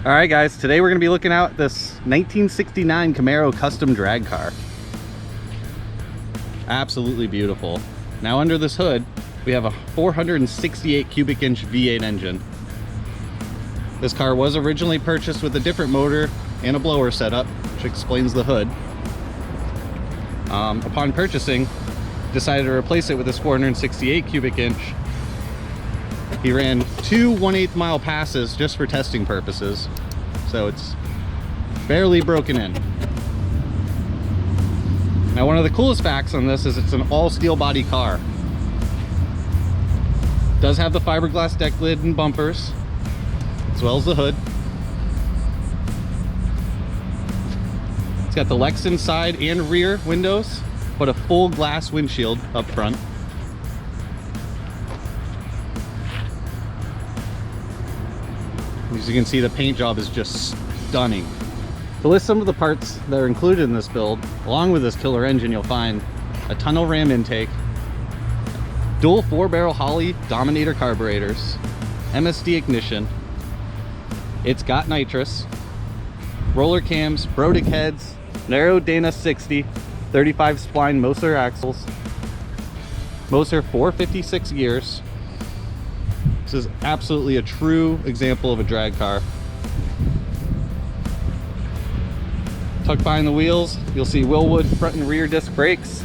All right, guys, today we're going to be looking at this 1969 Camaro custom drag car. Absolutely beautiful. Now under this hood, we have a 468 cubic inch V8 engine. This car was originally purchased with a different motor and a blower setup, which explains the hood. Upon purchasing, decided to replace it with this 468 cubic inch. He ran two 1/8 mile passes just for testing purposes, so it's barely broken in. Now, one of the coolest facts on this is it's an all steel body car. It does have the fiberglass deck lid and bumpers, as well as the hood. It's got the Lexan side and rear windows, but a full glass windshield up front. As you can see, the paint job is just stunning. To list some of the parts that are included in this build, along with this killer engine, you'll find a tunnel ram intake, dual 4-barrel Holley Dominator carburetors, MSD Ignition. It's got nitrous, roller cams, Brodix Heads, narrow Dana 60, 35 spline Moser axles, Moser 456 gears. This is absolutely a true example of a drag car. Tucked behind the wheels, you'll see Wilwood front and rear disc brakes,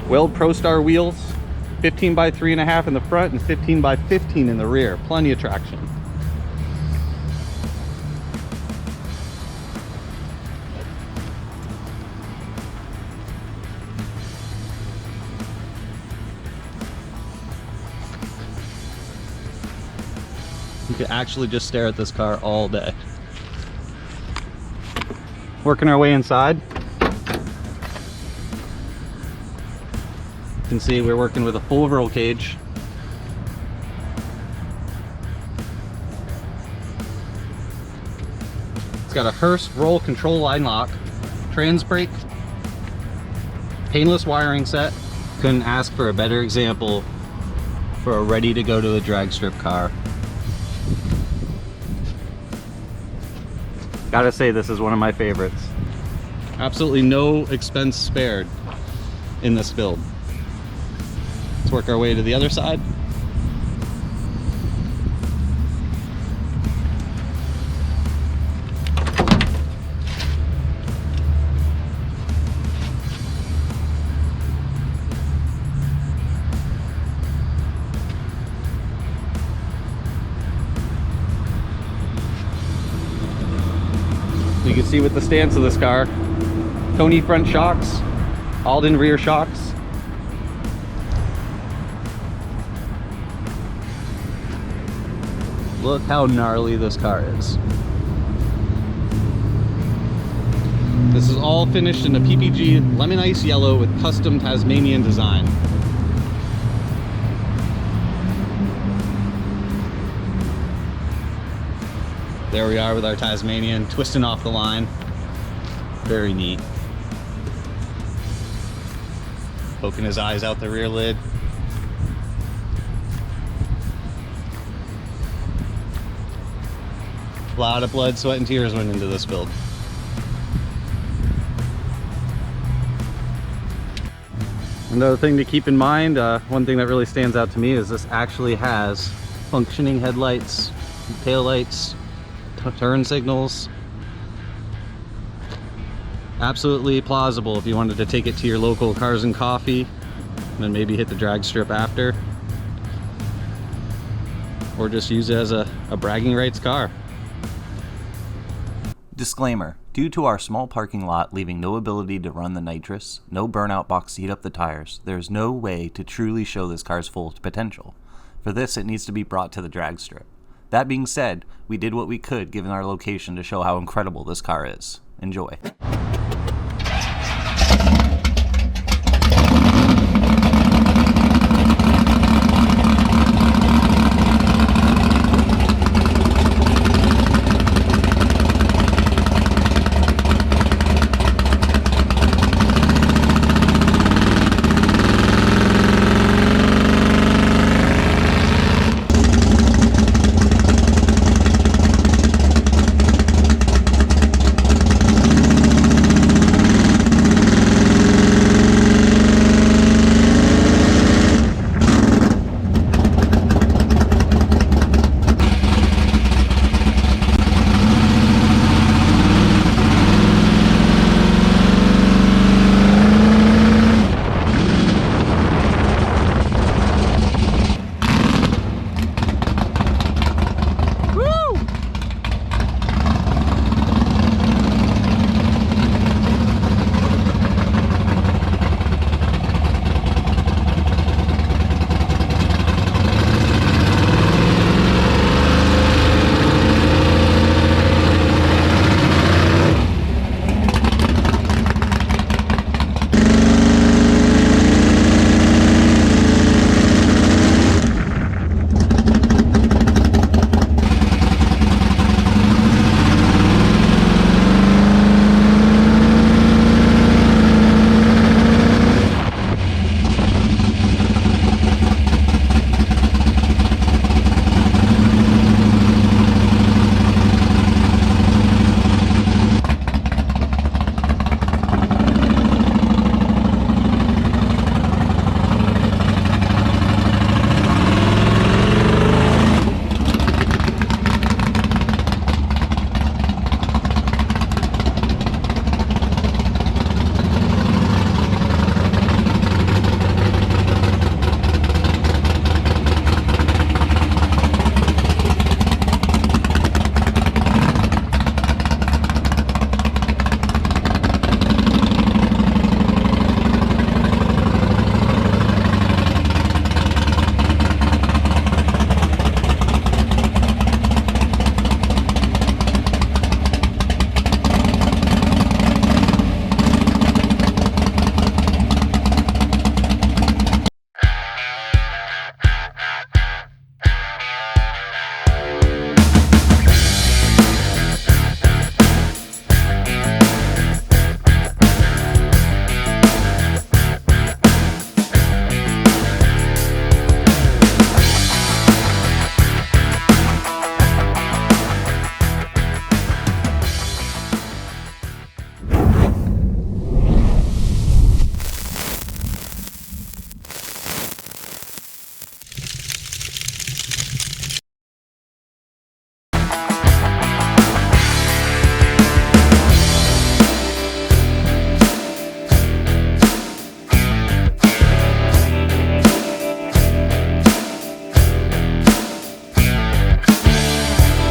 Weld Pro-Star Wheels, 15 by 3.5 in the front and 15 by 15 in the rear. Plenty of traction. You could actually just stare at this car all day. Working our way inside. You can see we're working with a full roll cage. It's got a Hurst roll control line lock, trans brake, painless wiring set. Couldn't ask for a better example for a ready to go to the drag strip car. Gotta say, this is one of my favorites. Absolutely no expense spared in this build. Let's work our way to the other side. You can see with the stance of this car, Koni front shocks, Alden rear shocks. Look how gnarly this car is. This is all finished in a PPG lemon ice yellow with custom Tasmanian design. There we are with our Tasmanian twisting off the line. Very neat. Poking his eyes out the rear lid. A lot of blood, sweat, and tears went into this build. Another thing to keep in mind, one thing that really stands out to me is this actually has functioning headlights, taillights, turn signals. Absolutely plausible if you wanted to take it to your local Cars and Coffee and then maybe hit the drag strip after, or just use it as a bragging rights car. Disclaimer: due to our small parking lot leaving no ability to run the nitrous, no burnout box to heat up the tires, there is no way to truly show this car's full potential. For this, it needs to be brought to the drag strip. That being said, we did what we could given our location to show how incredible this car is. Enjoy.